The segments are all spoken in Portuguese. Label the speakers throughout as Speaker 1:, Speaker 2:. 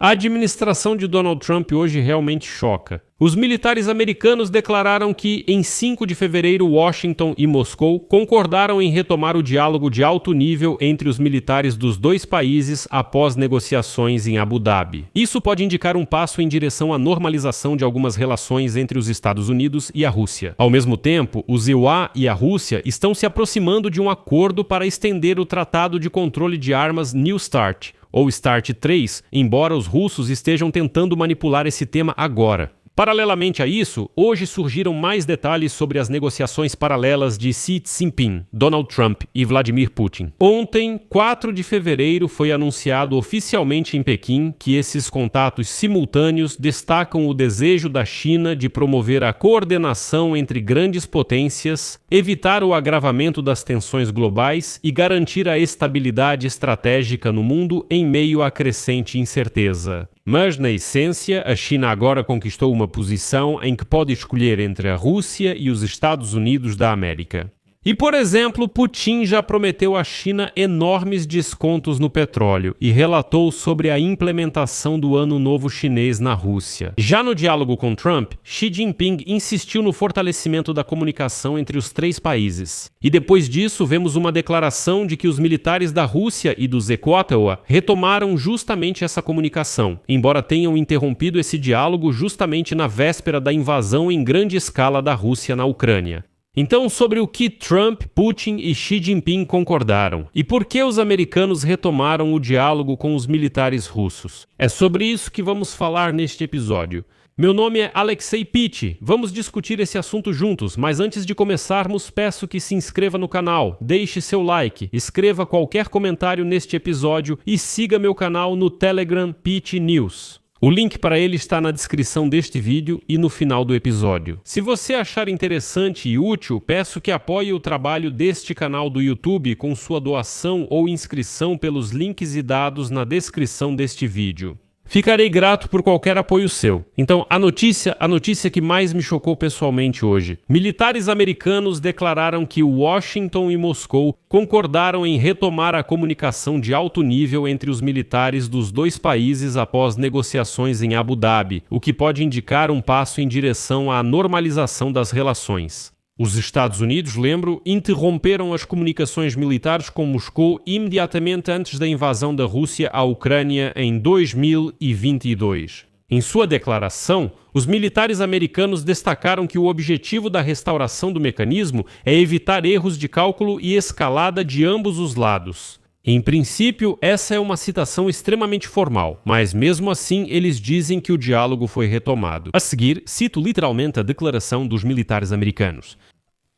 Speaker 1: A administração de Donald Trump hoje realmente choca. Os militares americanos declararam que, em 5 de fevereiro, Washington e Moscou concordaram em retomar o diálogo de alto nível entre os militares dos dois países após negociações em Abu Dhabi. Isso pode indicar um passo em direção à normalização de algumas relações entre os Estados Unidos e a Rússia. Ao mesmo tempo, os EUA e a Rússia estão se aproximando de um acordo para estender o Tratado de Controle de Armas New START, ou START 3, embora os russos estejam tentando manipular esse tema agora. Paralelamente a isso, hoje surgiram mais detalhes sobre as negociações paralelas de Xi Jinping, Donald Trump e Vladimir Putin. Ontem, 4 de fevereiro, foi anunciado oficialmente em Pequim que esses contatos simultâneos destacam o desejo da China de promover a coordenação entre grandes potências, evitar o agravamento das tensões globais e garantir a estabilidade estratégica no mundo em meio à crescente incerteza. Mas, na essência, a China agora conquistou uma posição em que pode escolher entre a Rússia e os Estados Unidos da América. E, por exemplo, Putin já prometeu à China enormes descontos no petróleo e relatou sobre a implementação do Ano Novo Chinês na Rússia. Já no diálogo com Trump, Xi Jinping insistiu no fortalecimento da comunicação entre os 3 países. E depois disso, vemos uma declaração de que os militares da Rússia e do Zequatewa retomaram justamente essa comunicação, embora tenham interrompido esse diálogo justamente na véspera da invasão em grande escala da Rússia na Ucrânia. Então, sobre o que Trump, Putin e Xi Jinping concordaram e por que os americanos retomaram o diálogo com os militares russos? É sobre isso que vamos falar neste episódio. Meu nome é Alexei Pitti, vamos discutir esse assunto juntos, mas antes de começarmos, peço que se inscreva no canal, deixe seu like, escreva qualquer comentário neste episódio e siga meu canal no Telegram Pitti News. O link para ele está na descrição deste vídeo e no final do episódio. Se você achar interessante e útil, peço que apoie o trabalho deste canal do YouTube com sua doação ou inscrição pelos links e dados na descrição deste vídeo. Ficarei grato por qualquer apoio seu. Então, a notícia que mais me chocou pessoalmente hoje. Militares americanos declararam que Washington e Moscou concordaram em retomar a comunicação de alto nível entre os militares dos dois países após negociações em Abu Dhabi, o que pode indicar um passo em direção à normalização das relações. Os Estados Unidos, lembro, interromperam as comunicações militares com Moscou imediatamente antes da invasão da Rússia à Ucrânia em 2022. Em sua declaração, os militares americanos destacaram que o objetivo da restauração do mecanismo é evitar erros de cálculo e escalada de ambos os lados. Em princípio, essa é uma citação extremamente formal, mas mesmo assim eles dizem que o diálogo foi retomado. A seguir, cito literalmente a declaração dos militares americanos.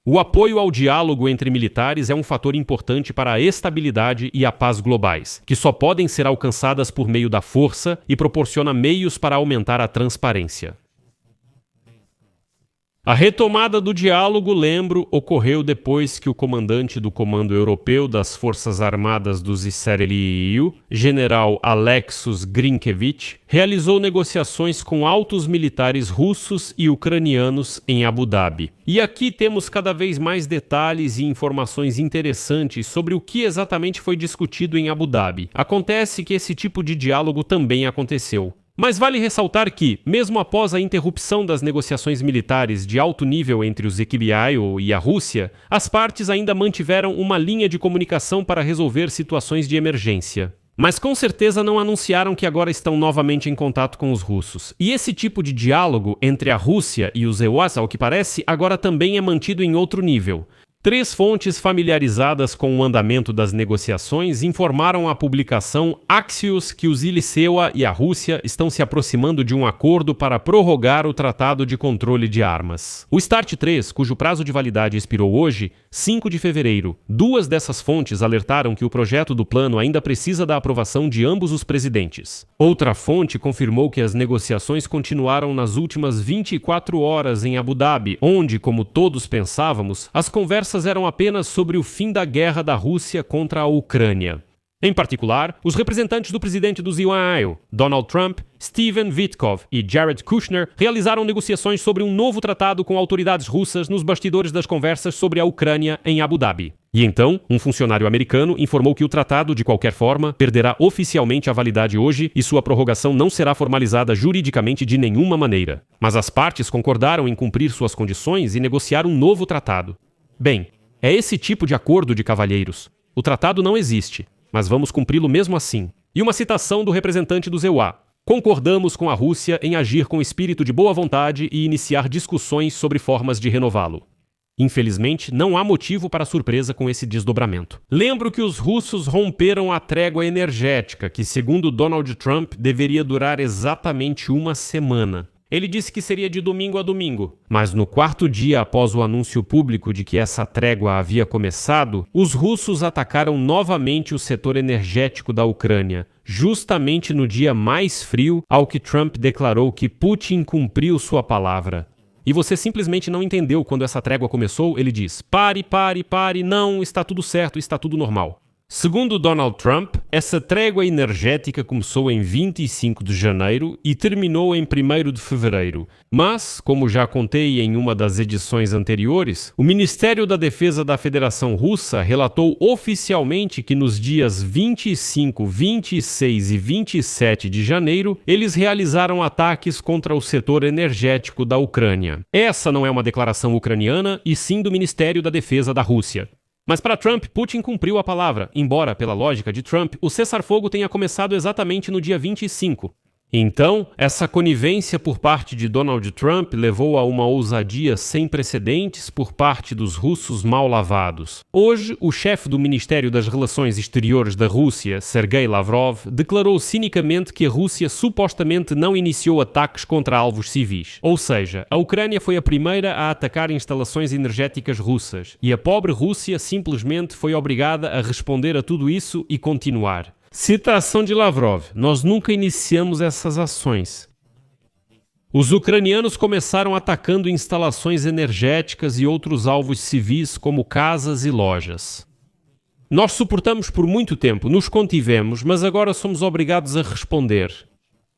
Speaker 1: O apoio ao diálogo entre militares é um fator importante para a estabilidade e a paz globais, que só podem ser alcançadas por meio da força e proporciona meios para aumentar a transparência. A retomada do diálogo, lembro, ocorreu depois que o comandante do Comando Europeu das Forças Armadas dos Israeliu, general Alexus Grinkevich, realizou negociações com altos militares russos e ucranianos em Abu Dhabi. E aqui temos cada vez mais detalhes e informações interessantes sobre o que exatamente foi discutido em Abu Dhabi. Acontece que esse tipo de diálogo também aconteceu. Mas vale ressaltar que, mesmo após a interrupção das negociações militares de alto nível entre os Equiliaio e a Rússia, as partes ainda mantiveram uma linha de comunicação para resolver situações de emergência. Mas com certeza não anunciaram que agora estão novamente em contato com os russos. E esse tipo de diálogo entre a Rússia e os EUAs, ao que parece, agora também é mantido em outro nível. 3 fontes familiarizadas com o andamento das negociações informaram à publicação Axios que os Iliceua e a Rússia estão se aproximando de um acordo para prorrogar o Tratado de Controle de Armas. O START 3, cujo prazo de validade expirou hoje, 5 de fevereiro. 2 dessas fontes alertaram que o projeto do plano ainda precisa da aprovação de ambos os presidentes. Outra fonte confirmou que as negociações continuaram nas últimas 24 horas em Abu Dhabi, onde, como todos pensávamos, as conversas eram apenas sobre o fim da guerra da Rússia contra a Ucrânia. Em particular, os representantes do presidente do Israel, Donald Trump, Steven Witkoff e Jared Kushner realizaram negociações sobre um novo tratado com autoridades russas nos bastidores das conversas sobre a Ucrânia em Abu Dhabi. E então, um funcionário americano informou que o tratado, de qualquer forma, perderá oficialmente a validade hoje e sua prorrogação não será formalizada juridicamente de nenhuma maneira. Mas as partes concordaram em cumprir suas condições e negociar um novo tratado. Bem, é esse tipo de acordo de cavalheiros. O tratado não existe, mas vamos cumpri-lo mesmo assim. E uma citação do representante do EUA. Concordamos com a Rússia em agir com espírito de boa vontade e iniciar discussões sobre formas de renová-lo. Infelizmente, não há motivo para surpresa com esse desdobramento. Lembro que os russos romperam a trégua energética, que, segundo Donald Trump, deveria durar exatamente uma semana. Ele disse que seria de domingo a domingo, mas no quarto dia após o anúncio público de que essa trégua havia começado, os russos atacaram novamente o setor energético da Ucrânia, justamente no dia mais frio ao que Trump declarou que Putin cumpriu sua palavra. E você simplesmente não entendeu quando essa trégua começou, ele diz: pare, não, está tudo certo, está tudo normal. Segundo Donald Trump, essa trégua energética começou em 25 de janeiro e terminou em 1º de fevereiro. Mas, como já contei em uma das edições anteriores, o Ministério da Defesa da Federação Russa relatou oficialmente que nos dias 25, 26 e 27 de janeiro, eles realizaram ataques contra o setor energético da Ucrânia. Essa não é uma declaração ucraniana, e sim do Ministério da Defesa da Rússia. Mas para Trump, Putin cumpriu a palavra, embora, pela lógica de Trump, o cessar-fogo tenha começado exatamente no dia 25. Então, essa conivência por parte de Donald Trump levou a uma ousadia sem precedentes por parte dos russos mal lavados. Hoje, o chefe do Ministério das Relações Exteriores da Rússia, Sergei Lavrov, declarou cinicamente que a Rússia supostamente não iniciou ataques contra alvos civis. Ou seja, a Ucrânia foi a primeira a atacar instalações energéticas russas, e a pobre Rússia simplesmente foi obrigada a responder a tudo isso e continuar. Citação de Lavrov: nós nunca iniciamos essas ações. Os ucranianos começaram atacando instalações energéticas e outros alvos civis como casas e lojas. Nós suportamos por muito tempo, nos contivemos, mas agora somos obrigados a responder.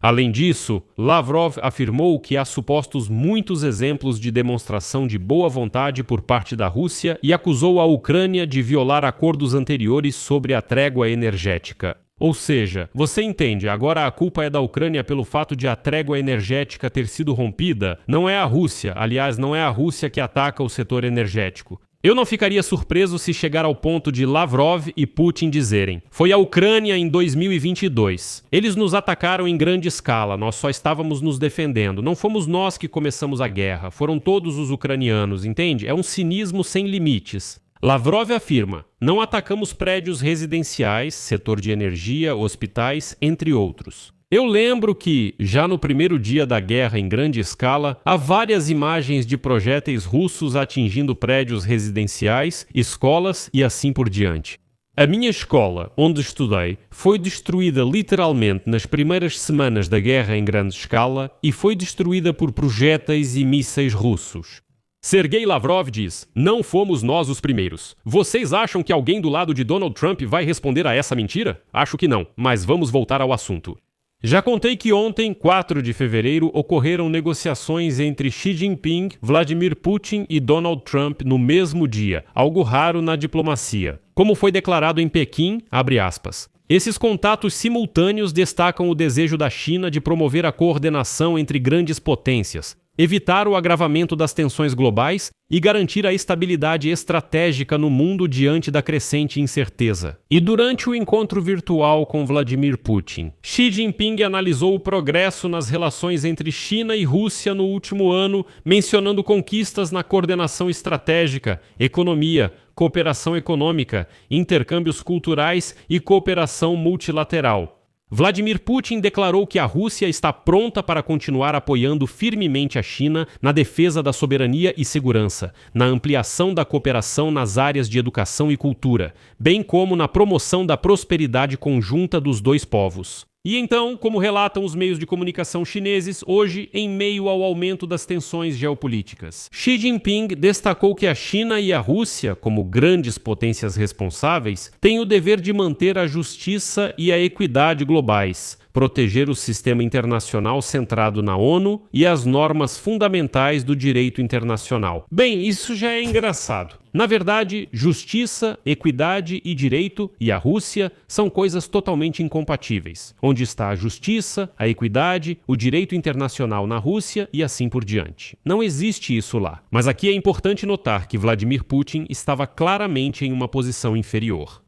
Speaker 1: Além disso, Lavrov afirmou que há supostos muitos exemplos de demonstração de boa vontade por parte da Rússia e acusou a Ucrânia de violar acordos anteriores sobre a trégua energética. Ou seja, você entende, agora a culpa é da Ucrânia pelo fato de a trégua energética ter sido rompida? Não é a Rússia, aliás, não é a Rússia que ataca o setor energético. Eu não ficaria surpreso se chegar ao ponto de Lavrov e Putin dizerem: foi a Ucrânia em 2022. Eles nos atacaram em grande escala, nós só estávamos nos defendendo. Não fomos nós que começamos a guerra, foram todos os ucranianos, entende? É um cinismo sem limites. Lavrov afirma: não atacamos prédios residenciais, setor de energia, hospitais, entre outros. Eu lembro que, já no primeiro dia da guerra em grande escala, há várias imagens de projéteis russos atingindo prédios residenciais, escolas e assim por diante. A minha escola, onde estudei, foi destruída literalmente nas primeiras semanas da guerra em grande escala e foi destruída por projéteis e mísseis russos. Sergei Lavrov diz: não fomos nós os primeiros. Vocês acham que alguém do lado de Donald Trump vai responder a essa mentira? Acho que não, mas vamos voltar ao assunto. Já contei que ontem, 4 de fevereiro, ocorreram negociações entre Xi Jinping, Vladimir Putin e Donald Trump no mesmo dia, algo raro na diplomacia. Como foi declarado em Pequim, abre aspas, esses contatos simultâneos destacam o desejo da China de promover a coordenação entre grandes potências, evitar o agravamento das tensões globais e garantir a estabilidade estratégica no mundo diante da crescente incerteza. E durante o encontro virtual com Vladimir Putin, Xi Jinping analisou o progresso nas relações entre China e Rússia no último ano, mencionando conquistas na coordenação estratégica, economia, cooperação econômica, intercâmbios culturais e cooperação multilateral. Vladimir Putin declarou que a Rússia está pronta para continuar apoiando firmemente a China na defesa da soberania e segurança, na ampliação da cooperação nas áreas de educação e cultura, bem como na promoção da prosperidade conjunta dos dois povos. E então, como relatam os meios de comunicação chineses, hoje, em meio ao aumento das tensões geopolíticas, Xi Jinping destacou que a China e a Rússia, como grandes potências responsáveis, têm o dever de manter a justiça e a equidade globais, proteger o sistema internacional centrado na ONU e as normas fundamentais do direito internacional. Bem, isso já é engraçado. Na verdade, justiça, equidade e direito e a Rússia são coisas totalmente incompatíveis. Onde está a justiça, a equidade, o direito internacional na Rússia e assim por diante. Não existe isso lá. Mas aqui é importante notar que Vladimir Putin estava claramente em uma posição inferior.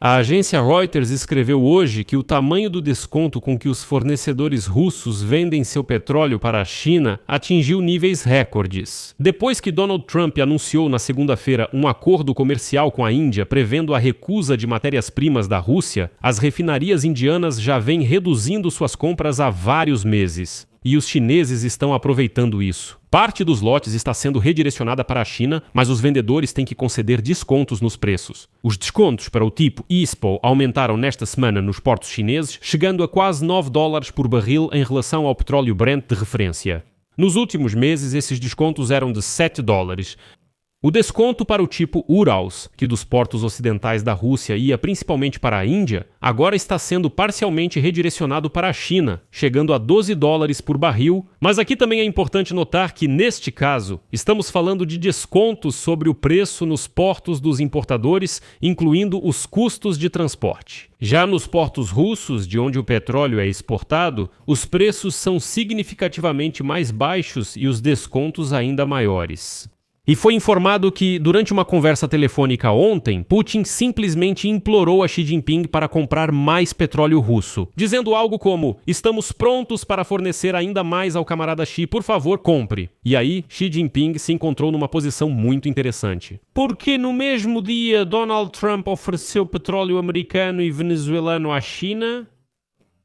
Speaker 1: A agência Reuters escreveu hoje que o tamanho do desconto com que os fornecedores russos vendem seu petróleo para a China atingiu níveis recordes. Depois que Donald Trump anunciou na segunda-feira um acordo comercial com a Índia prevendo a recusa de matérias-primas da Rússia, as refinarias indianas já vêm reduzindo suas compras há vários meses. E os chineses estão aproveitando isso. Parte dos lotes está sendo redirecionada para a China, mas os vendedores têm que conceder descontos nos preços. Os descontos para o tipo ISPO aumentaram nesta semana nos portos chineses, chegando a quase $9 por barril em relação ao petróleo Brent de referência. Nos últimos meses, esses descontos eram de $7. O desconto para o tipo Urals, que dos portos ocidentais da Rússia ia principalmente para a Índia, agora está sendo parcialmente redirecionado para a China, chegando a $12 por barril, mas aqui também é importante notar que, neste caso, estamos falando de descontos sobre o preço nos portos dos importadores, incluindo os custos de transporte. Já nos portos russos, de onde o petróleo é exportado, os preços são significativamente mais baixos e os descontos ainda maiores. E foi informado que, durante uma conversa telefônica ontem, Putin simplesmente implorou a Xi Jinping para comprar mais petróleo russo, dizendo algo como: "Estamos prontos para fornecer ainda mais ao camarada Xi, por favor, compre." E aí, Xi Jinping se encontrou numa posição muito interessante. Porque no mesmo dia Donald Trump ofereceu petróleo americano e venezuelano à China?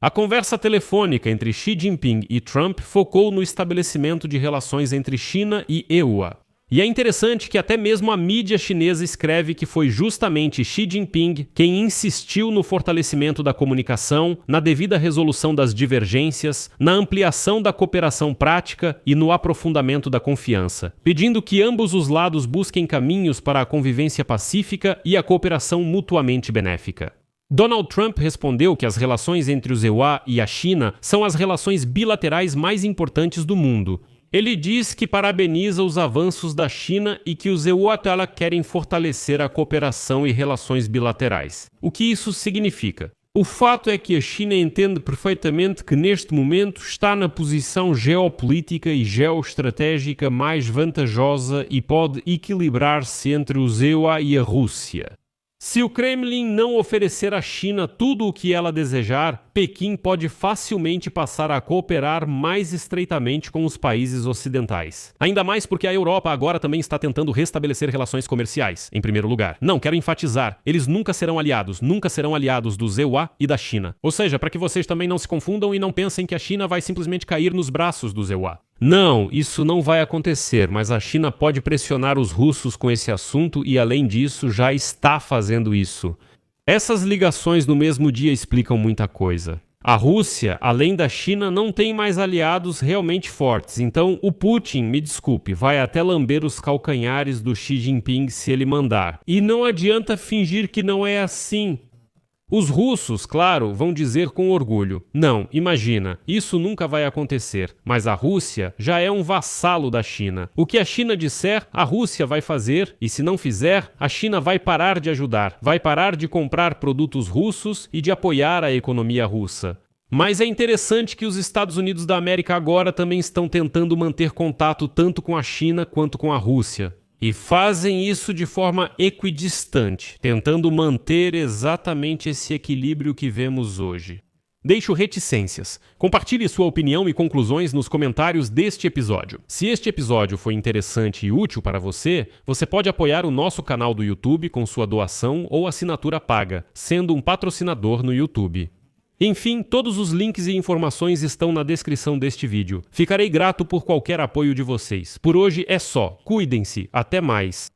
Speaker 1: A conversa telefônica entre Xi Jinping e Trump focou no estabelecimento de relações entre China e EUA. E é interessante que até mesmo a mídia chinesa escreve que foi justamente Xi Jinping quem insistiu no fortalecimento da comunicação, na devida resolução das divergências, na ampliação da cooperação prática e no aprofundamento da confiança, pedindo que ambos os lados busquem caminhos para a convivência pacífica e a cooperação mutuamente benéfica. Donald Trump respondeu que as relações entre os EUA e a China são as relações bilaterais mais importantes do mundo. Ele diz que parabeniza os avanços da China e que os EUA querem fortalecer a cooperação e relações bilaterais. O que isso significa? O fato é que a China entende perfeitamente que neste momento está na posição geopolítica e geoestratégica mais vantajosa e pode equilibrar-se entre os EUA e a Rússia. Se o Kremlin não oferecer à China tudo o que ela desejar, Pequim pode facilmente passar a cooperar mais estreitamente com os países ocidentais. Ainda mais porque a Europa agora também está tentando restabelecer relações comerciais, em primeiro lugar. Não, quero enfatizar, eles nunca serão aliados dos EUA e da China. Ou seja, para que vocês também não se confundam e não pensem que a China vai simplesmente cair nos braços dos EUA. Não, isso não vai acontecer, mas a China pode pressionar os russos com esse assunto e, além disso, já está fazendo isso. Essas ligações no mesmo dia explicam muita coisa. A Rússia, além da China, não tem mais aliados realmente fortes, então o Putin, me desculpe, vai até lamber os calcanhares do Xi Jinping se ele mandar. E não adianta fingir que não é assim. Os russos, claro, vão dizer com orgulho: não, imagina, isso nunca vai acontecer. Mas a Rússia já é um vassalo da China. O que a China disser, a Rússia vai fazer, e se não fizer, a China vai parar de ajudar, vai parar de comprar produtos russos e de apoiar a economia russa. Mas é interessante que os Estados Unidos da América agora também estão tentando manter contato tanto com a China quanto com a Rússia. E fazem isso de forma equidistante, tentando manter exatamente esse equilíbrio que vemos hoje. Deixo reticências. Compartilhe sua opinião e conclusões nos comentários deste episódio. Se este episódio foi interessante e útil para você, você pode apoiar o nosso canal do YouTube com sua doação ou assinatura paga, sendo um patrocinador no YouTube. Enfim, todos os links e informações estão na descrição deste vídeo. Ficarei grato por qualquer apoio de vocês. Por hoje é só. Cuidem-se. Até mais.